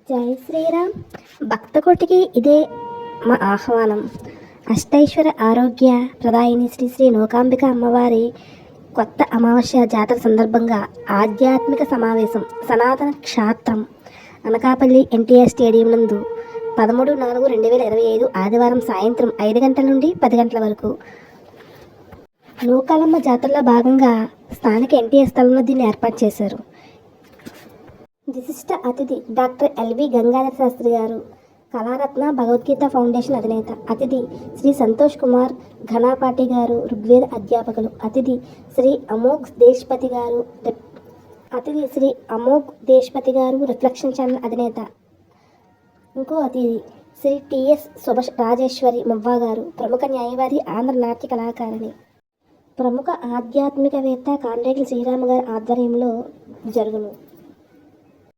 జై శ్రీరామ్. భక్తకోటికి ఇదే మా ఆహ్వానం. అష్టైశ్వర్య ఆరోగ్య ప్రదాయిని శ్రీ శ్రీ నూకాంబిక అమ్మవారి కొత్త అమావాస్య జాతర సందర్భంగా ఆధ్యాత్మిక సమావేశం సనాతన క్షేత్రం అనకాపల్లి ఎన్టీఆర్ స్టేడియం నందు 13/4/2025 ఆదివారం సాయంత్రం 5 గంటల నుండి 10 గంటల వరకు నూకాలమ్మ జాతరలో భాగంగా స్థానిక ఎన్టీఆర్ స్థలంలో దీన్ని ఏర్పాటు చేశారు. విశిష్ట అతిథి డాక్టర్ ఎల్వి గంగాధర శాస్త్రి గారు, కళారత్న భగవద్గీత ఫౌండేషన్ అధినేత. అతిథి శ్రీ సంతోష్ కుమార్ ఘనాపాటి గారు, ఋగ్వేద అధ్యాపకులు. అతిథి శ్రీ అమోఘ్ దేశ్పతి గారు రిఫ్లెక్షన్ ఛానల్ అధినేత. ఇంకో అతిథి శ్రీ టిఎస్ రాజేశ్వరి మువ్వా గారు, ప్రముఖ న్యాయవాది, ఆంధ్ర నాట్య కళాకారిణి. ప్రముఖ ఆధ్యాత్మికవేత్త కాండ్రేగుల శ్రీరామ గారి ఆధ్వర్యంలో జరుగును.